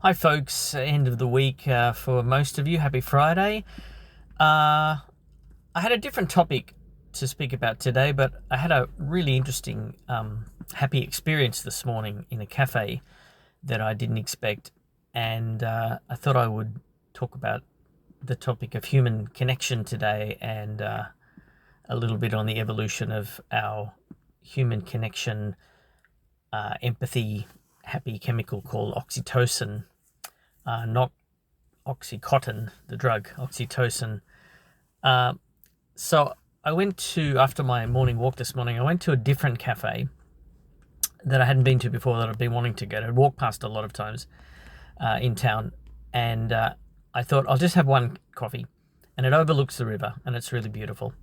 Hi, folks. End of the week for most of you. Happy Friday. I had a different topic to speak about today, but I had a really interesting, happy experience this morning in a cafe that I didn't expect. And I thought I would talk about the topic of human connection today and a little bit on the evolution of our human connection, empathy, happy chemical called oxytocin, not Oxycontin, the drug, oxytocin. Uh, so I went to, after my morning walk this morning, I went to a different cafe that I hadn't been to before that I've been wanting to go to. I'd walked past a lot of times in town, and I thought I'll just have one coffee, and it overlooks the river, and it's really beautiful.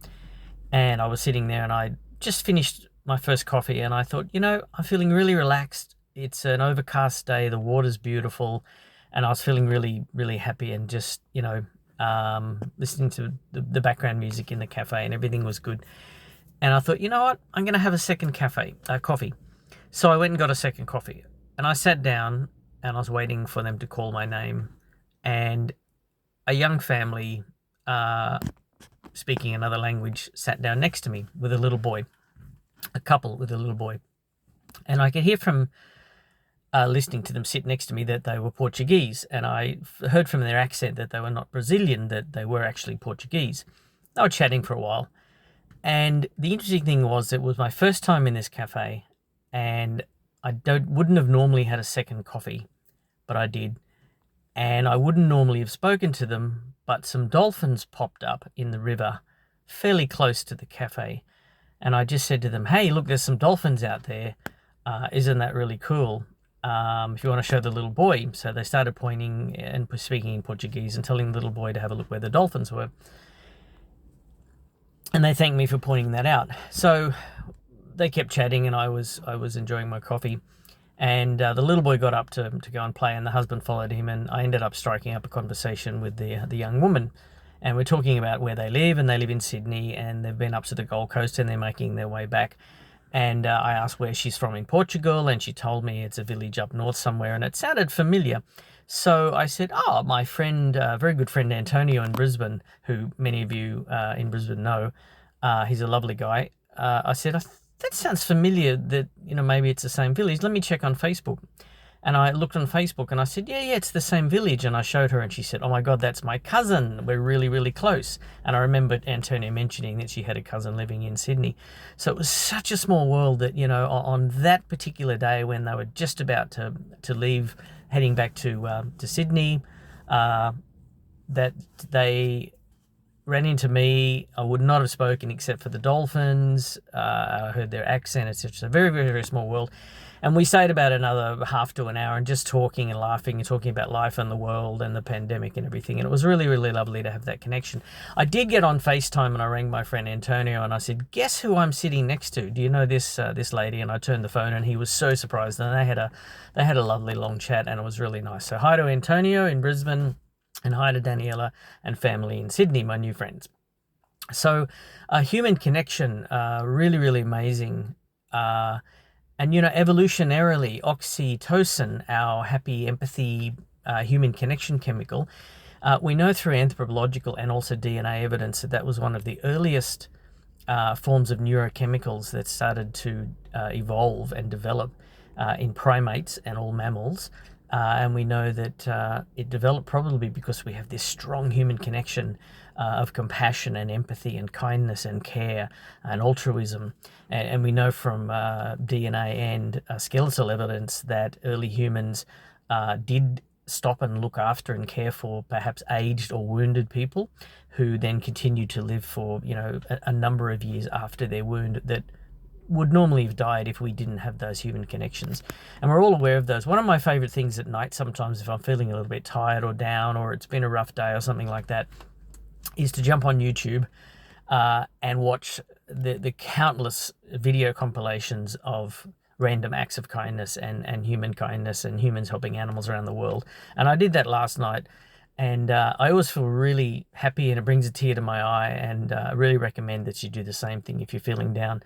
And I was sitting there, and I just finished my first coffee, and I thought, I'm feeling really relaxed. It's an overcast day, the water's beautiful, and I was feeling really, really happy and just, listening to the background music in the cafe and everything was good. And I thought, you know what? I'm going to have a second coffee. So I went and got a second coffee and I sat down and I was waiting for them to call my name. And a young family, speaking another language, sat down next to me with a little boy, a couple with a little boy. And I could hear from listening to them sit next to me that they were Portuguese, and I heard from their accent that they were not Brazilian, that they were actually Portuguese. They were chatting for a while, and the interesting thing was it was my first time in this cafe, and I wouldn't have normally had a second coffee, but I did, and I wouldn't normally have spoken to them, but some dolphins popped up in the river fairly close to the cafe, and I just said to them, "Hey, look, there's some dolphins out there. Isn't that really cool? If you want to show the little boy." So they started pointing and speaking in Portuguese and telling the little boy to have a look where the dolphins were. And they thanked me for pointing that out. So they kept chatting and I was enjoying my coffee. And the little boy got up to go and play, and the husband followed him, and I ended up striking up a conversation with the young woman. And we're talking about where they live, and they live in Sydney, and they've been up to the Gold Coast, and they're making their way back. And I asked where she's from in Portugal, and she told me it's a village up north somewhere, and it sounded familiar. So I said, "Oh, my friend, very good friend Antonio in Brisbane, who many of you in Brisbane know, he's a lovely guy." I said, "That sounds familiar, that, maybe it's the same village. Let me check on Facebook." And I looked on Facebook and I said, yeah, it's the same village. And I showed her and she said, "Oh my God, that's my cousin. We're really, really close." And I remembered Antonia mentioning that she had a cousin living in Sydney. So it was such a small world that, on that particular day when they were just about to leave, heading back to Sydney, that they ran into me. I would not have spoken except for the dolphins. I heard their accent. It's just a very, very, very small world. And we stayed about another half to an hour and just talking and laughing and talking about life and the world and the pandemic and everything. And it was really, really lovely to have that connection. I did get on FaceTime and I rang my friend Antonio and I said, "Guess who I'm sitting next to? Do you know this lady?" And I turned the phone and he was so surprised. And they had a lovely long chat and it was really nice. So hi to Antonio in Brisbane and hi to Daniela and family in Sydney, my new friends. So human connection, really, really amazing. And, evolutionarily, oxytocin, our happy empathy, human connection chemical, we know through anthropological and also DNA evidence that was one of the earliest forms of neurochemicals that started to evolve and develop in primates and all mammals. And we know that it developed probably because we have this strong human connection of compassion and empathy and kindness and care and altruism. And we know from DNA and skeletal evidence that early humans did stop and look after and care for perhaps aged or wounded people who then continued to live for, a number of years after their wound that would normally have died if we didn't have those human connections. And we're all aware of those. One of my favorite things at night, sometimes if I'm feeling a little bit tired or down or it's been a rough day or something like that, is to jump on YouTube and watch the countless video compilations of random acts of kindness and human kindness and humans helping animals around the world. And I did that last night. And I always feel really happy and it brings a tear to my eye, and I really recommend that you do the same thing if you're feeling down.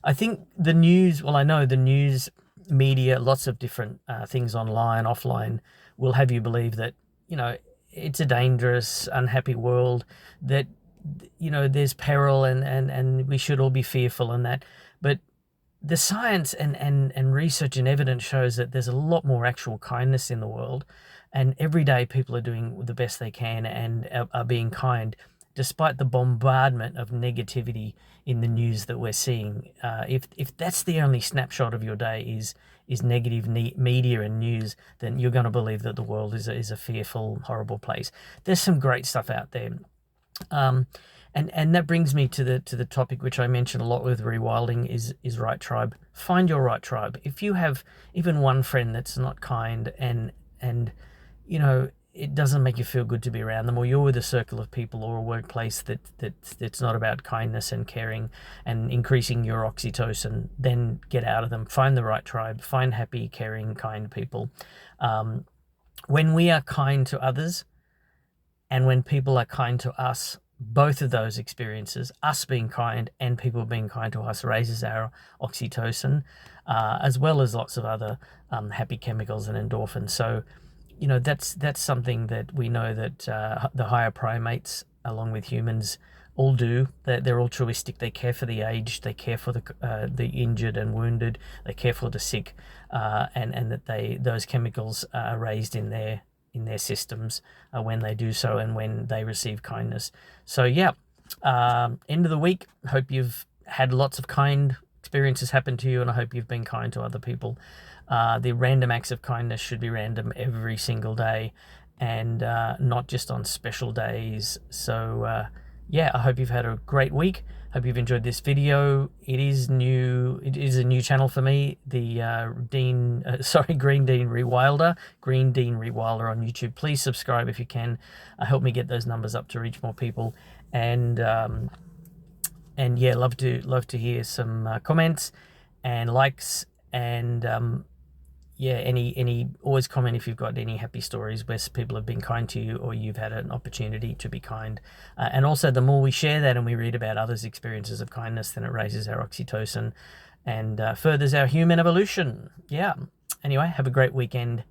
I think the news, well, I know the news media, lots of different things online, offline, will have you believe that, you know, it's a dangerous, unhappy world, that, you know, there's peril, and we should all be fearful and that. But the science and research and evidence shows that there's a lot more actual kindness in the world, and every day people are doing the best they can and are being kind, despite the bombardment of negativity in the news that we're seeing. If that's the only snapshot of your day is negative media and news, then you're going to believe that the world is a fearful, horrible place. There's some great stuff out there. Um, and that brings me to the topic which I mentioned a lot with rewilding is right tribe. Find your right tribe. If you have even one friend that's not kind, and you know, it doesn't make you feel good to be around them, or you're with a circle of people or a workplace that's not about kindness and caring and increasing your oxytocin, then get out of them. Find the right tribe. Find happy, caring, kind people. When we are kind to others, and when people are kind to us, both of those experiences, us being kind and people being kind to us, raises our oxytocin, as well as lots of other happy chemicals and endorphins. So, you know, that's something that we know that the higher primates, along with humans, all do. They're altruistic. They care for the aged. They care for the injured and wounded. They care for the sick, and that those chemicals are raised in their systems when they do so and when they receive kindness. So yeah, end of the week. Hope you've had lots of kind experiences happen to you, and I hope you've been kind to other people. The random acts of kindness should be random every single day, and not just on special days. So yeah, I hope you've had a great week. Hope you've enjoyed this video. It is new. It is a new channel for me. The Green Dean Rewilder on YouTube. Please subscribe if you can. Help me get those numbers up to reach more people. And yeah, love to hear some comments and likes, and yeah, any always comment if you've got any happy stories where people have been kind to you, or you've had an opportunity to be kind. And also, the more we share that and we read about others' experiences of kindness, then it raises our oxytocin and furthers our human evolution. Yeah. Anyway, have a great weekend,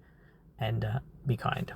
and be kind.